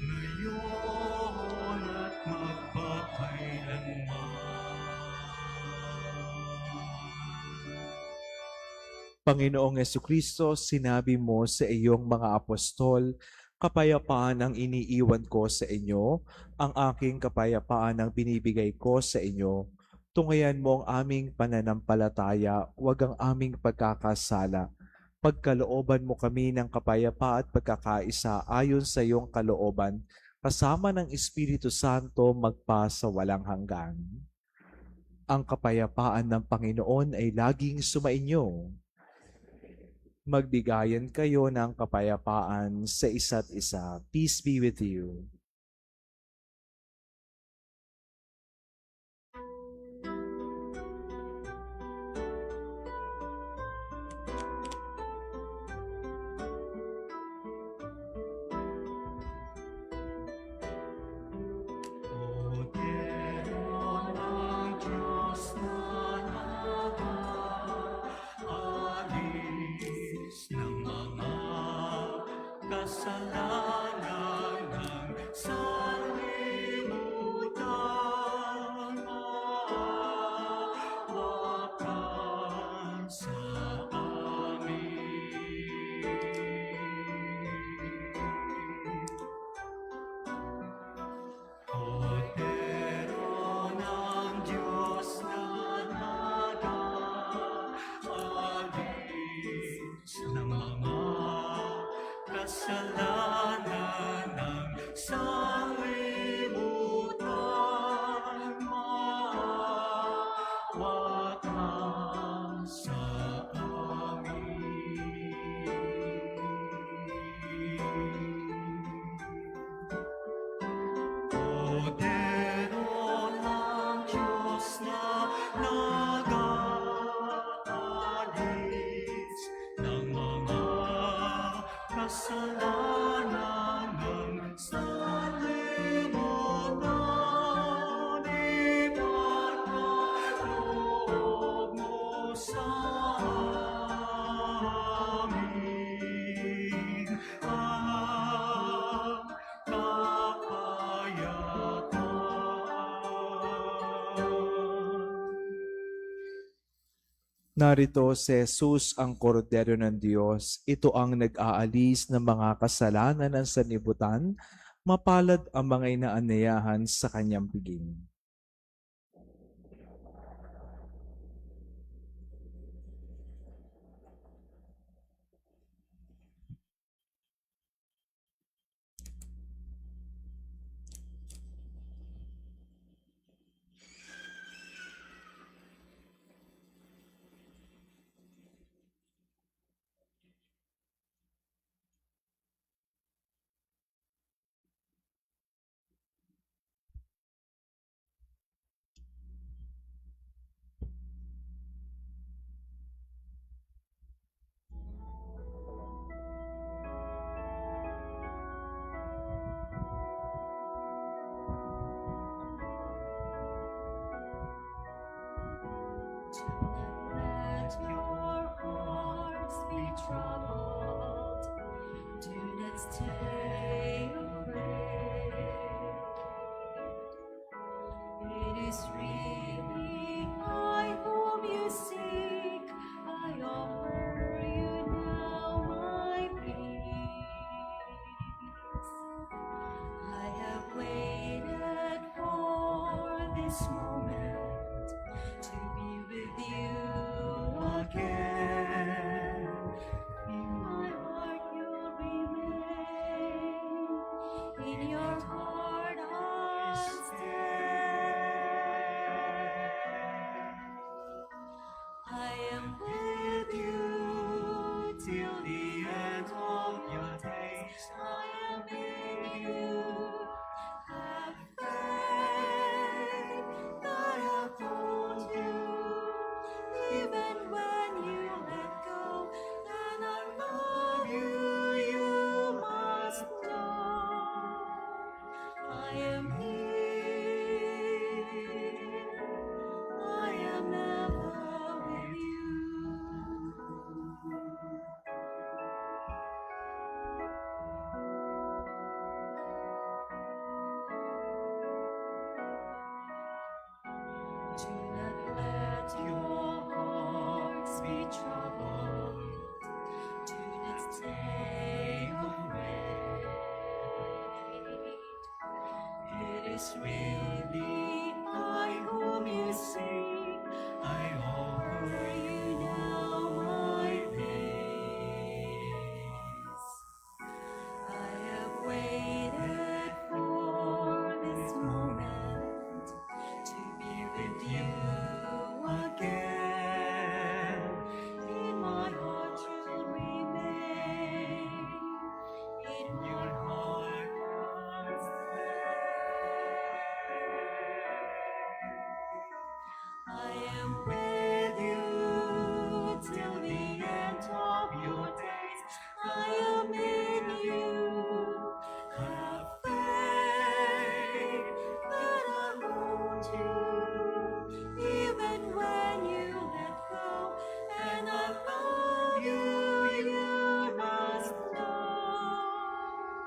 Ngayon at magpakailanman. Panginoong Jesucristo, sinabi mo sa iyong mga apostol, kapayapaan ang iniiwan ko sa inyo, ang aking kapayapaan ang binibigay ko sa inyo. Tungayan mo ang aming pananampalataya, huwag ang aming pagkakasala. Pagkalooban mo kami ng kapayapa at pagkakaisa ayon sa iyong kalooban, kasama ng Espiritu Santo magpa sa walang hanggan. Ang kapayapaan ng Panginoon ay laging sumainyo. Magbigayan kayo ng kapayapaan sa isa't isa. Peace be with you. Kordero ng Diyos na nag-aalis ng mga kasalanan ng sanlibutan, maawa ka sa amin. Kordero ng Diyos na nag-aalis ng mga kasalanan ng sanlibutan, maawa ka sa amin. Kordero ng Diyos na nag-aalis ng mga kasalanan ng sanlibutan, ipagkaloob mo sa amin ang kapayapaan. Narito si Jesus ang kordero ng Diyos. Ito ang nag-aalis ng mga kasalanan ng sanlibutan. Mapalad ang mga inaanyayahan sa kanyang piging. stay away. It is really I whom you seek. I offer you now my peace. I have waited for this moment to be with you again. In my heart you'll remain. In your heart I'll stay. I am with you till the end of your days. I am in you. Have faith that I'll hold you, even when you let go. And I love you, you must know. I am here. I am never with you. Do not let your hearts be troubled. Do not stay afraid. It is really I whom you seek. I offer you now my peace. I have waited for this moment to be with you again. In my heart you'll remain. In your heart I'll stay. I am with you till the end of your days. I am in you. Have faith that I'll hold you, even when you let go. And I love you, you must know.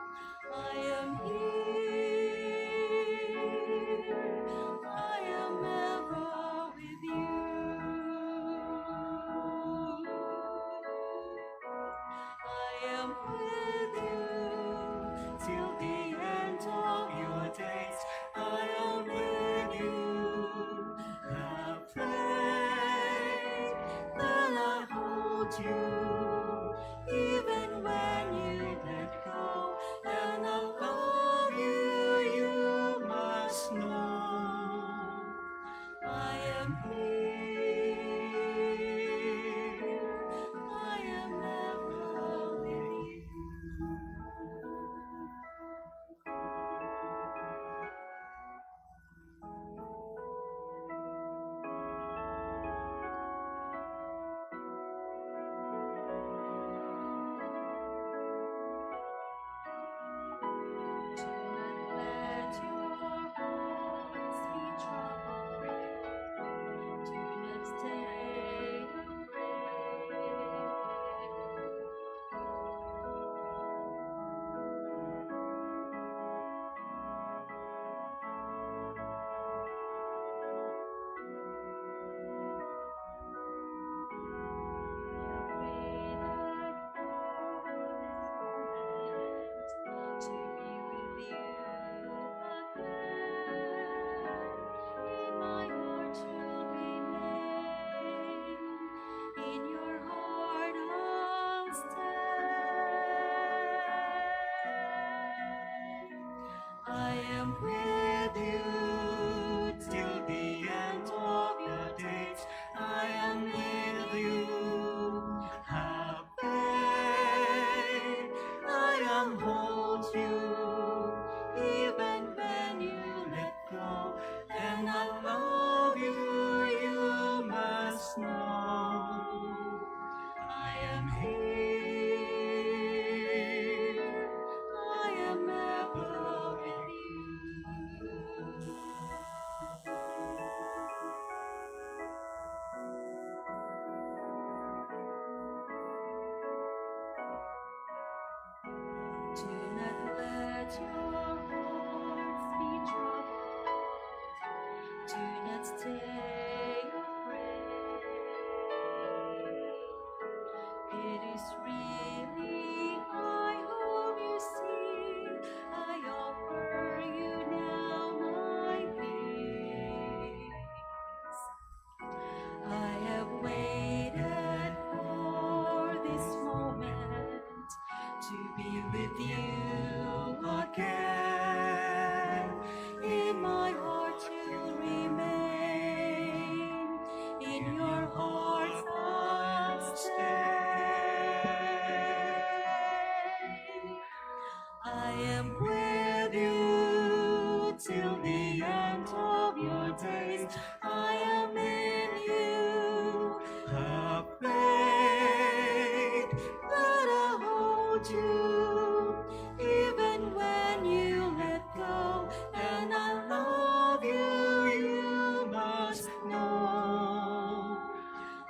I am with you till the end of your days. I am in you. Have faith, That I hold you, even when you let go. And I love you, you must know.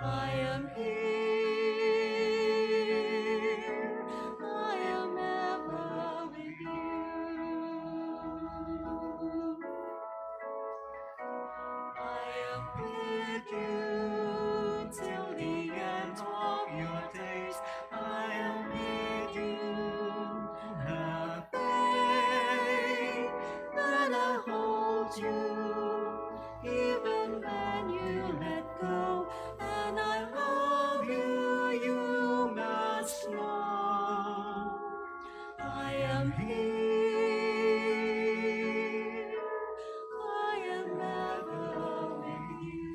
I am here, I am ever with you. I am with you till the end of your days. I am with you. Have faith that I hold you, even when you let go. And I love you, you must know. I am here, I am ever with you.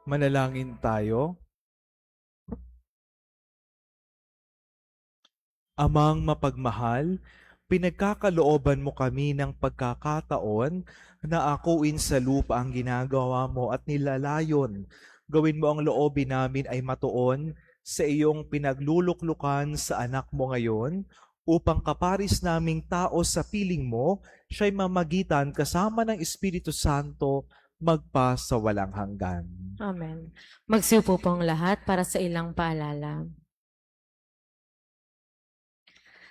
Manalangin tayo. Amang mapagmahal, pinagkakalooban mo kami ng pagkakataon na akuin sa lupa ang ginagawa mo at nilalayon. Gawin mo ang loobin namin ay matuon sa iyong pinagluluklukan sa anak mo ngayon upang kaparis naming tao sa piling mo, siya'y mamagitan kasama ng Espiritu Santo magpa sa walang hanggan. Amen. Magsiupo po ang lahat para sa ilang paalala.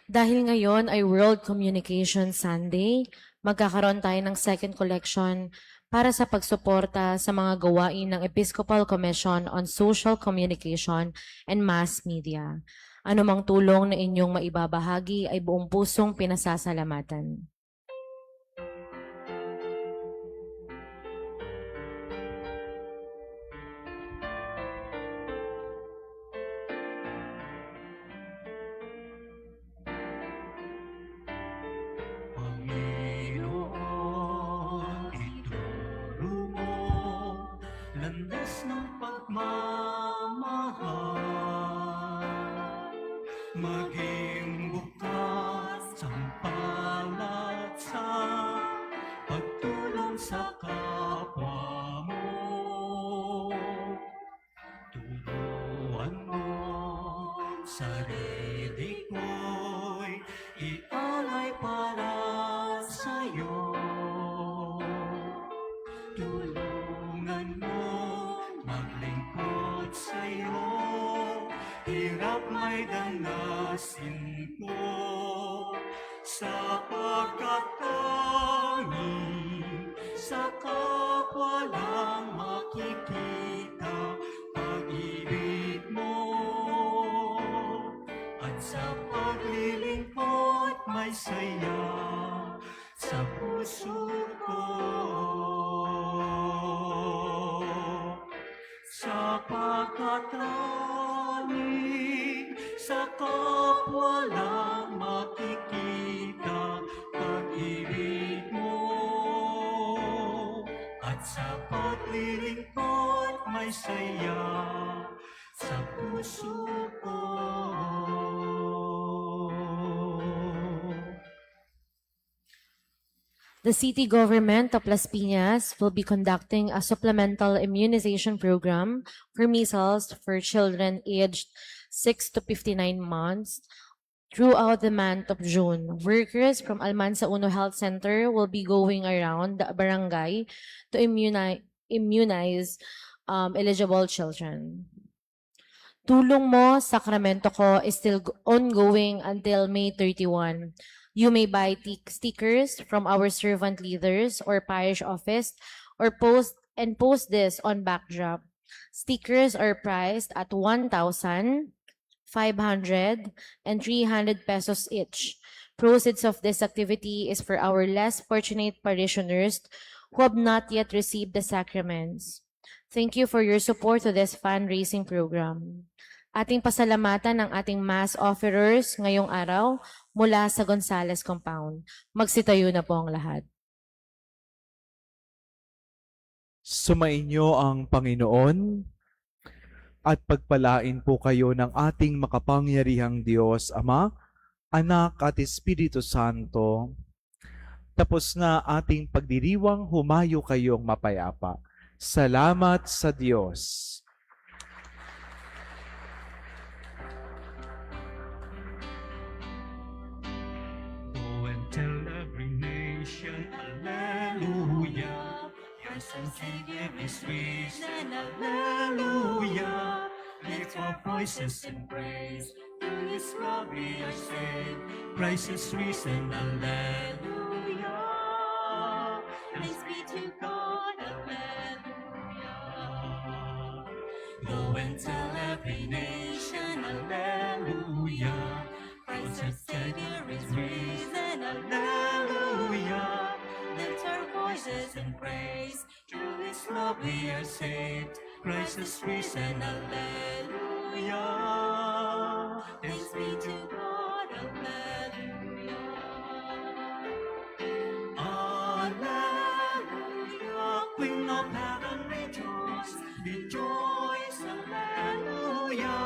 Dahil ngayon ay World Communication Sunday, magkakaroon tayo ng second collection para sa pagsuporta sa mga gawain ng Episcopal Commission on Social Communication and Mass Media. Anumang tulong na inyong maibabahagi ay buong pusong pinasasalamatan. Panginoon, ituro mo landas ng pagmamahal. Maging bukas ang palat sa pagtulong sa kapwa mo. Turuan mo sarili ko'y ialay para sa'yo. Tulungan mo maglingkod sa'yo. Hirap may danasin ko sapagkat tanging sa kapwa lang makikita pag-ibig mo. At sa paglilingkod may saya sa puso ko. Sapagkat tanging sa kapwa lang makikita pag-ibig mo. At sa paglilingkod may saya sa puso ko. The city government of Las Piñas will be conducting a supplemental immunization program for measles for children aged 6 to 59 months throughout the month of June. Workers from Almansa Uno Health Center will be going around the barangay to immunize eligible children. Tulong Mo, Sacramento Ko is still ongoing until May 31. You may buy stickers from our servant leaders or parish office or post this on backdrop. Stickers are priced at 1,500 and 300 pesos each. Proceeds of this activity is for our less fortunate parishioners who have not yet received the sacraments. Thank you for your support to this fundraising program. Ating pasalamatan ang ating mass offerers ngayong araw mula sa Gonzales Compound. Magsitayo na po ang lahat. Sumainyo ang Panginoon at pagpalain po kayo ng ating makapangyarihang Diyos, Ama, Anak at Espiritu Santo. Tapos na ating pagdiriwang, humayo kayong mapayapa. Salamat sa Diyos. Go and tell every nation, Alleluia. Your Son Savior is risen, Alleluia. Lift our voices in praise, through His love we are saved. Christ is risen, Alleluia. Thanks be to God, Alleluia. Go and tell every nation, Alleluia. Christ our Savior is risen, Alleluia. Lift our voices in praise, through His love we are saved. Christ is risen, Alleluia. Thanks be to God, Alleluia. Alleluia, Queen of heaven, rejoice, rejoice, Alleluia.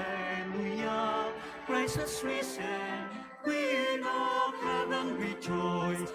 Alleluia, Christ has risen, Queen of heaven, rejoice,